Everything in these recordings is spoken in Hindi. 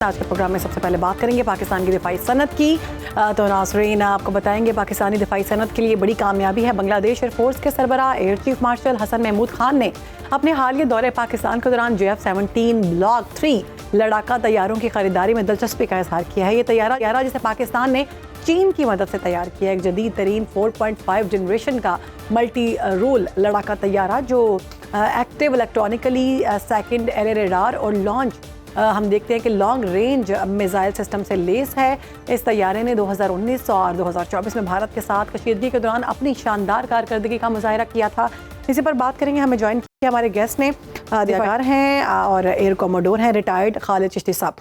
आज के प्रोग्राम में सबसे पहले बात करेंगे पाकिस्तान की दिफाई सनत की। तो नाज़रीन आपको बताएंगे पाकिस्तानी दिफाई सनत के लिए बड़ी कामयाबी है। बांग्लादेश एयरफोर्स के सरबराह air chief marshal Hasan Mahmood Khan ने अपने हालिया दौरे पाकिस्तान के दौरान JF-17 ब्लॉक 3 लड़ाका तैयारों की खरीदारी में दिलचस्पी का इजहार किया है। ये तैयारा जिसे पाकिस्तान ने चीन की मदद से तैयार किया है, एक जदीद तरीन 4.5 जनरेशन का मल्टी रोल लड़ाका तैयारा जो active electronically second array radar और लॉन्च हम देखते हैं कि लॉन्ग रेंज मिसाइल सिस्टम से लेस है। इस तैयारे ने 2019 और 2024 में भारत के साथ कशीदगी के दौरान अपनी शानदार कारकर्दगी का मुजाहिरा किया था। इसी पर बात करेंगे। हमें ज्वाइन किया हमारे गेस्ट ने अदाकार हैं और एयर कॉमोडोर हैं रिटायर्ड खालिद चिश्ती साहब।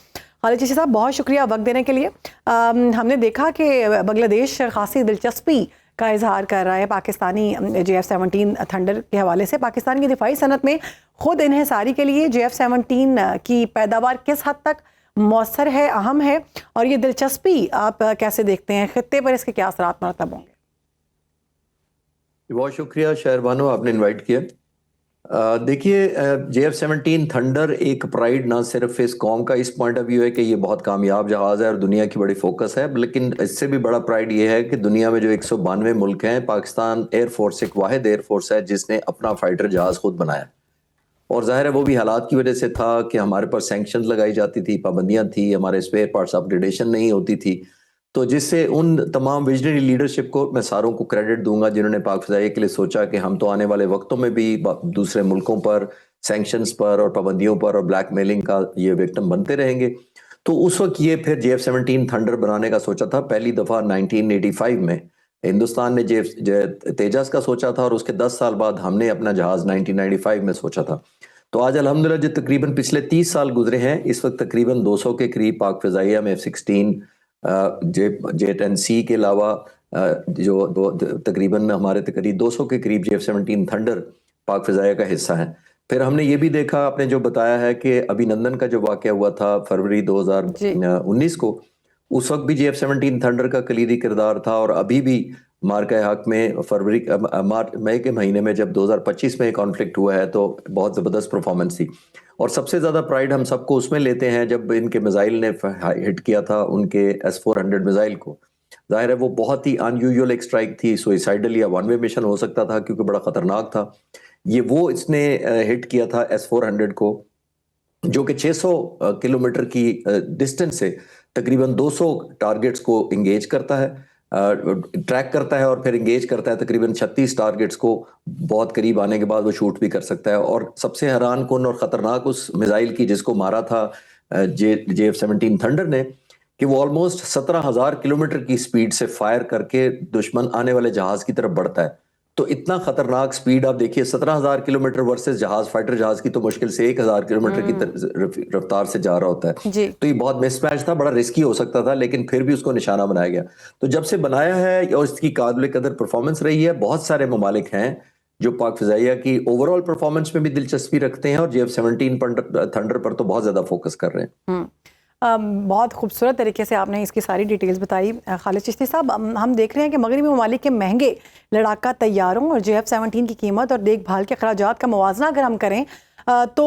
खालिद चिश्ती साहब, बहुत शुक्रिया वक्त देने के लिए। हमने देखा कि बांग्लादेश खासी दिलचस्पी का इजहार कर रहा है पाकिस्तानी JF-17 थंडर के हवाले से। पाकिस्तान की दिफाई सनत में खुद इन्हिसारी के लिए JF-17 की पैदावार किस हद तक मौसर है, अहम है, और ये दिलचस्पी आप कैसे देखते हैं? खित्ते पर इसके क्या असरात मरतब होंगे? बहुत शुक्रिया शहरबानो, आपने इनवाइट किया। देखिए, JF-17 थंडर एक प्राइड ना सिर्फ इस कौम का इस पॉइंट ऑफ व्यू है कि ये बहुत कामयाब जहाज़ है और दुनिया की बड़ी फोकस है, लेकिन इससे भी बड़ा प्राइड ये है कि दुनिया में जो 192 मुल्क हैं, पाकिस्तान एयरफोर्स एक वाहिद एयरफोर्स है जिसने अपना फाइटर जहाज़ खुद बनाया। और जाहिर है वो भी हालात की वजह से था कि हमारे पर सैंक्शन लगाई जाती थी, पाबंदियाँ थी, हमारे स्पेयर पार्ट्स अपग्रेडेशन नहीं होती थी। तो जिससे उन तमाम विजनरी लीडरशिप को मैं सारों को क्रेडिट दूंगा जिन्होंने पाक फ़िज़ाइया के लिए सोचा कि हम तो आने वाले वक्तों में भी दूसरे मुल्कों पर सैंक्शंस पर और पाबंदियों पर और ब्लैकमेलिंग का ये विक्टिम बनते रहेंगे। तो उस वक्त ये फिर JF-17 थंडर बनाने का सोचा था। पहली दफ़ा 1985 में हिंदुस्तान ने तेजस का सोचा था और उसके 10 साल बाद हमने अपना जहाज़ 1995 में सोचा था। तो आज अल्हम्दुलिल्लाह जो तकरीबन पिछले 30 साल गुजरे हैं, इस वक्त तकरीबन 200 के करीब पाक फ़िज़ाइया में F-16 J-10C के अलावा जो तकरीबन हमारे तकरीबन 200 के करीब JF-17 थंडर पाक फ़िज़ाइया का हिस्सा है। फिर हमने ये भी देखा, आपने जो बताया है कि अभिनंदन का जो वाक़या हुआ था फरवरी 2019 को, उस वक्त भी JF-17 थंडर का कलीदी किरदार था। और अभी भी मार्का हक में मई के महीने में जब 2025 में कॉन्फ्लिक्ट हुआ है तो बहुत ज़बरदस्त परफॉर्मेंस थी। और सबसे ज़्यादा प्राइड हम सबको उसमें लेते हैं जब इनके मिसाइल ने हिट किया था उनके S-400 मिसाइल को। जाहिर है वो बहुत ही अनयूजुअल एक स्ट्राइक थी, सुइसाइडल या वन वे मिशन हो सकता था क्योंकि बड़ा ख़तरनाक था। ये वो इसने हिट किया था S-400 को, जो कि 600 किलोमीटर की डिस्टेंस से तकरीबन 200 टारगेट्स को इंगेज करता है, ट्रैक करता है और फिर इंगेज करता है। तकरीबन 36 टारगेट्स को बहुत करीब आने के बाद वो शूट भी कर सकता है। और सबसे हैरान कुन और ख़तरनाक उस मिसाइल की जिसको मारा था JF-17 थंडर ने, कि वो ऑलमोस्ट 17,000 किलोमीटर की स्पीड से फायर करके दुश्मन आने वाले जहाज़ की तरफ बढ़ता है। तो इतना खतरनाक स्पीड आप देखिए, 17,000 किलोमीटर वर्सेस जहाज, फाइटर जहाज की तो मुश्किल से 1,000 किलोमीटर की रफ्तार से जा रहा होता है। तो ये बहुत मिसमैच था, बड़ा रिस्की हो सकता था, लेकिन फिर भी उसको निशाना बनाया गया। तो जब से बनाया है और इसकी काबिल कदर परफॉर्मेंस रही है, बहुत सारे ममालिक हैं जो पाक फ़िज़ाइया की ओवरऑल परफॉर्मेंस में भी दिलचस्पी रखते हैं और JF-17 थंडर पर तो बहुत ज़्यादा फोकस कर रहे हैं। बहुत खूबसूरत तरीके से आपने इसकी सारी डिटेल्स बताई। खालिद चिश्ती साहब, हम देख रहे हैं कि मगरबी ममालिक के महंगे लड़ाका तैयारों और JF-17 की कीमत और देखभाल के अखराजात का मुवाजना अगर हम करें तो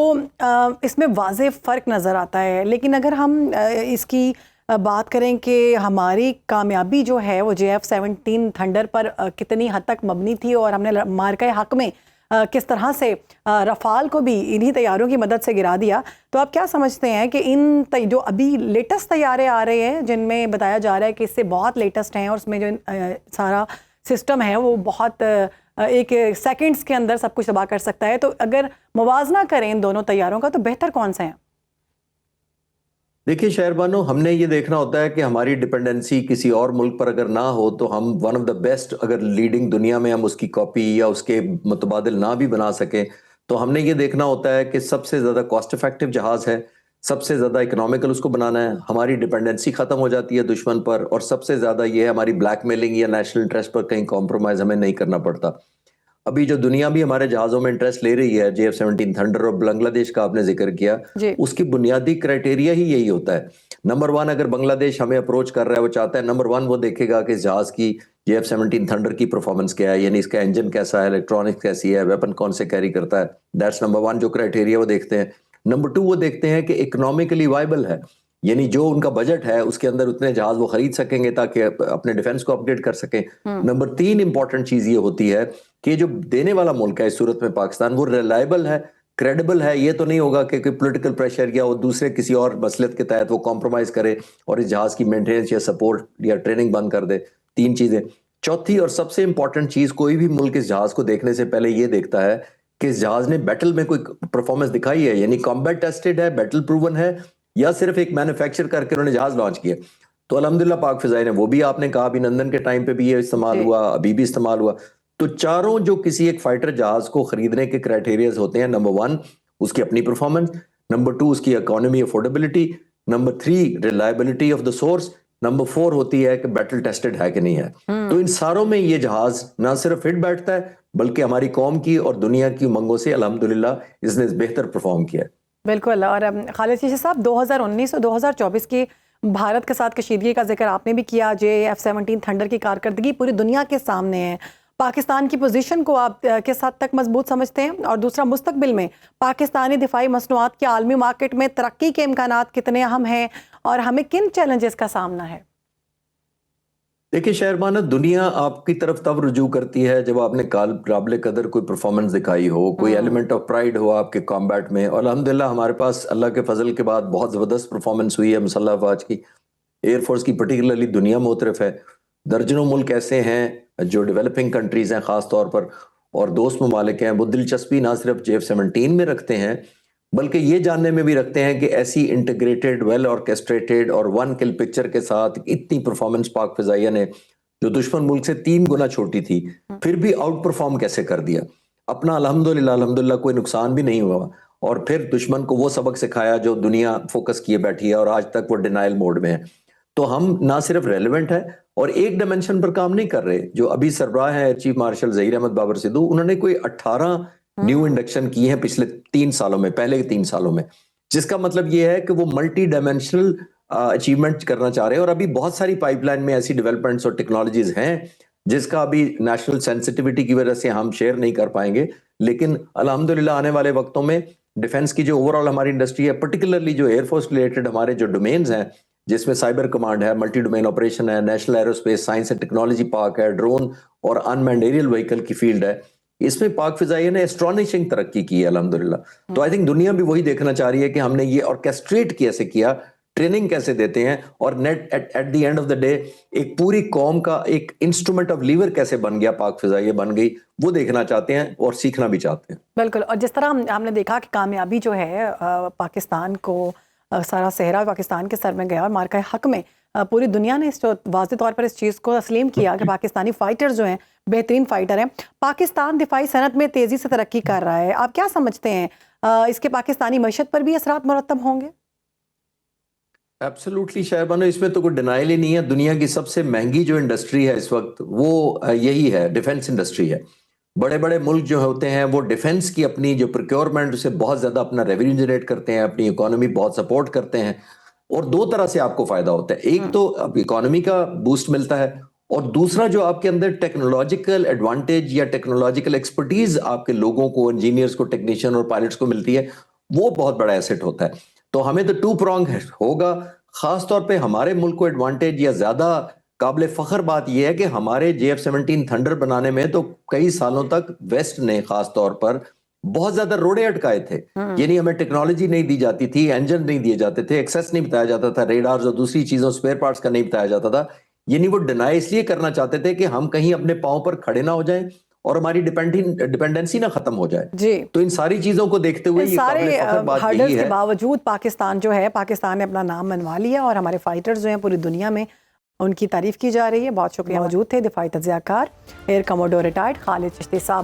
इसमें वाज़ेह फ़र्क नज़र आता है। लेकिन अगर हम इसकी बात करें कि हमारी कामयाबी जो है वो JF-17 थंडर पर कितनी हद तक मबनी थी और हमने मार्का हक में किस तरह से रफ़ाल को भी इन्हीं तैयारों की मदद से गिरा दिया, तो आप क्या समझते हैं कि इन जो अभी लेटेस्ट तैयारे आ रहे हैं जिनमें बताया जा रहा है कि इससे बहुत लेटेस्ट हैं और उसमें जो सारा सिस्टम है वो बहुत एक सेकंड्स के अंदर सब कुछ तबाह कर सकता है, तो अगर मुवाजना करें इन दोनों तैयारों का तो बेहतर कौन सा है? देखिए शहरबानो, हमने ये देखना होता है कि हमारी डिपेंडेंसी किसी और मुल्क पर अगर ना हो तो हम वन ऑफ द बेस्ट, अगर लीडिंग दुनिया में हम उसकी कॉपी या उसके मुतबादिल ना भी बना सकें, तो हमने ये देखना होता है कि सबसे ज़्यादा कॉस्ट इफेक्टिव जहाज़ है, सबसे ज़्यादा इकोनॉमिकल उसको बनाना है। हमारी डिपेंडेंसी ख़त्म हो जाती है दुश्मन पर, और सबसे ज़्यादा ये है हमारी ब्लैकमेलिंग या नेशनल इंटरेस्ट पर कहीं कॉम्प्रोमाइज़ हमें नहीं करना पड़ता। अभी जो दुनिया भी हमारे जहाज़ों में इंटरेस्ट ले रही है, JF-17 थंडर और बांग्लादेश का आपने जिक्र किया, उसकी बुनियादी क्राइटेरिया ही यही होता है। नंबर 1, अगर बांग्लादेश हमें अप्रोच कर रहा है, वो चाहता है नंबर 1 वो देखेगा कि इस जहाज़ की JF-17 थंडर की परफॉर्मेंस क्या है, यानी इसका इंजन कैसा है, इलेक्ट्रॉनिक्स कैसी है, वेपन कौन से कैरी करता है। दैट्स नंबर 1 जो क्राइटेरिया वो देखते हैं। नंबर 2 वो देखते हैं कि इकोनॉमिकली वायबल है, यानी जो उनका बजट है उसके अंदर उतने जहाज वो खरीद सकेंगे ताकि अपने डिफेंस को अपग्रेड कर सकें। नंबर 3 इंपॉर्टेंट चीज ये होती है कि जो देने वाला मुल्क है इस सूरत में पाकिस्तान, वो रिलायबल है, क्रेडिबल है। ये तो नहीं होगा कि कोई पॉलिटिकल प्रेशर या वो दूसरे किसी और मसलत के तहत वो कॉम्प्रोमाइज करे और इस जहाज की मेंटेनेंस या सपोर्ट या ट्रेनिंग बंद कर दे। 3 चीजें। चौथी और सबसे इंपॉर्टेंट चीज, कोई भी मुल्क इस जहाज को देखने से पहले ये देखता है कि इस जहाज ने बैटल में कोई परफॉर्मेंस दिखाई है, यानी कॉम्बैट टेस्टेड है, बैटल प्रूवन है, या सिर्फ एक मैन्युफैक्चर करके उन्होंने जहाज लॉन्च किया। तो अल्हम्दुलिल्लाह पाक फिजाई ने, वो भी आपने कहा अभिनंदन के टाइम पे भी ये इस्तेमाल हुआ, अभी भी इस्तेमाल हुआ। तो चारों जो किसी एक फाइटर जहाज को खरीदने के क्राइटेरियाज होते हैं, नंबर 1 उसकी अपनी परफॉर्मेंस, नंबर 2 उसकी economy affordability, number 3 reliability of the source, number 4 होती है कि बैटल टेस्टेड है कि नहीं है। तो इन सारों में ये जहाज ना सिर्फ फिट बैठता है बल्कि हमारी कौम की और दुनिया की उमंगों से अल्हम्दुलिल्लाह इसने बेहतर परफॉर्म किया है। बिल्कुल। और खालिद शीशी साहब, 2019 और 2024 की भारत के साथ कशीदगी का जिक्र आपने भी किया। F-17 थंडर की कारकर्दगी पूरी दुनिया के सामने है। पाकिस्तान की पोजीशन को आप किस हद तक मजबूत समझते हैं? और दूसरा, मुस्तकबिल में पाकिस्तानी दिफाई मसनूआत के आलमी मार्केट में तरक्की के इम्कानात कितने अहम हैं और हमें किन चैलेंजेस का सामना है? देखिए शहरबाना, दुनिया आपकी तरफ तब रुजू करती है जब आपने काबिल कदर कोई परफॉर्मेंस दिखाई हो, कोई एलिमेंट ऑफ प्राइड हो आपके कॉम्बैट में। और अल्हम्दुलिल्लाह हमारे पास अल्लाह के फजल के बाद बहुत ज़बरदस्त परफॉर्मेंस हुई है मुसल्लह अफवाज की, एयरफोर्स की पर्टिकुलरली दुनिया मुतरफ है। दर्जनों मुल्क ऐसे हैं जो डेवलपिंग कंट्रीज हैं ख़ास तौर पर, और दोस्त ममालिक हैं, वो दिलचस्पी ना सिर्फ F-17 में रखते हैं बल्कि ये जानने में भी रखते हैं कि ऐसी इंटीग्रेटेड, वेल ऑर्केस्ट्रेटेड और वन किल पिक्चर के साथ इतनी परफॉर्मेंस पाक फिजाइया ने, जो दुश्मन मुल्क से 3 गुना छोटी थी, फिर भी आउट परफॉर्म कैसे कर दिया अपना। अल्हम्दुलिल्लाह कोई नुकसान भी नहीं हुआ, और फिर दुश्मन को वो सबक सिखाया जो दुनिया फोकस किए बैठी है और आज तक वो डिनाइल मोड में है। तो हम ना सिर्फ रेलिवेंट है और एक डायमेंशन पर काम नहीं कर रहे। जो अभी सरबराह है air chief marshal Zaheer Ahmed Babar Sidhu, उन्होंने कोई 18 न्यू इंडक्शन की है पिछले 3 सालों में, पहले 3 सालों में, जिसका मतलब ये है कि वो मल्टी डायमेंशनल अचीवमेंट करना चाह रहे हैं। और अभी बहुत सारी पाइपलाइन में ऐसी डेवलपमेंट्स और टेक्नोलॉजीज हैं जिसका अभी नेशनल सेंसिटिविटी की वजह से हम शेयर नहीं कर पाएंगे, लेकिन अल्हम्दुलिल्लाह आने वाले वक्तों में डिफेंस की जो ओवरऑल हमारी इंडस्ट्री है, पर्टिकुलरली जो एयरफोर्स रिलेटेड हमारे जो डोमेन्स हैं, जिसमें साइबर कमांड है, मल्टी डोमेन ऑपरेशन है, national aerospace science and technology park है, ड्रोन और अनमैन्ड एरियल व्हीकल की फील्ड है, इसमें पाक फिजाइया ने एस्ट्रोनिशिंग तरक्की की है अल्हम्दुलिल्लाह। तो आई थिंक दुनिया भी वही देखना चाह रही है कि हमने ये ऑर्केस्ट्रेट कैसे किया, ट्रेनिंग कैसे देते हैं, और net at the end of the day एक पूरी कौम का एक इंस्ट्रूमेंट ऑफ लीवर कैसे बन गया, पाक फिजाइया बन गई, वो देखना चाहते हैं और सीखना भी चाहते हैं। बिल्कुल। और जिस तरह हमने देखा कि कामयाबी जो है पाकिस्तान को, सारा सेहरा पाकिस्तान के सर में गया और मार्का हक में पूरी दुनिया ने वाज़ेह तौर पर इस चीज़ को तस्लीम किया कि पाकिस्तानी फाइटर जो हैं बेहतरीन फाइटर हैं। पाकिस्तान दिफाई सनत में तेज़ी से तरक्की कर रहा है। आप क्या समझते हैं, इसके पाकिस्तानी मईशत पर भी असरात मुरत्तब होंगे? एब्सोल्युटली शहरबानो, इसमें तो कोई डिनाइल ही नहीं है। दुनिया की सबसे महंगी जो इंडस्ट्री है इस वक्त वो यही है, डिफेंस इंडस्ट्री है। बड़े बड़े मुल्क जो होते हैं वो डिफेंस की अपनी जो प्रोक्योरमेंट से बहुत ज्यादा अपना रेवेन्यू जनरेट करते हैं, अपनी इकोनॉमी बहुत सपोर्ट करते हैं, और 2 तरह से आपको फायदा होता है। एक तो अब इकोनॉमी का बूस्ट मिलता है, और दूसरा जो आपके अंदर टेक्नोलॉजिकल एडवांटेज या टेक्नोलॉजिकल एक्सपर्टीज आपके लोगों को, इंजीनियर्स को, टेक्नीशियन और पायलट्स को मिलती है, वो बहुत बड़ा एसेट होता है। तो हमें तो 2 प्रॉन्ग होगा। खास तौर पे हमारे मुल्क को एडवांटेज या ज्यादा काबिल फख्र बात यह है कि हमारे F-17 थंडर बनाने में तो कई सालों तक वेस्ट ने खास तौर पर बहुत ज्यादा रोड़े अटकाए थे। यानी हमें टेक्नोलॉजी नहीं दी जाती थी, इंजन नहीं दिए जाते थे, एक्सेस नहीं बताया जाता था, रेडार्स और दूसरी चीजों, स्पेयर पार्ट्स का नहीं बताया जाता था। यानी वो डिनाई इसलिए करना चाहते थे कि हम कहीं अपने पांव पर खड़े ना हो जाएं और हमारी डिपेंडेंसी ना खत्म हो जाए जी। तो इन सारी चीजों को देखते हुए ये सारे हर्डल्स के बावजूद पाकिस्तान ने अपना नाम बनवा लिया, और हमारे फाइटर्स जो हैं पूरी दुनिया में उनकी तारीफ की जा रही है। बहुत शुक्रिया। मौजूद थे दिफाई तज्ज़ियाकार air commodore retired Khalid Chishti साहब।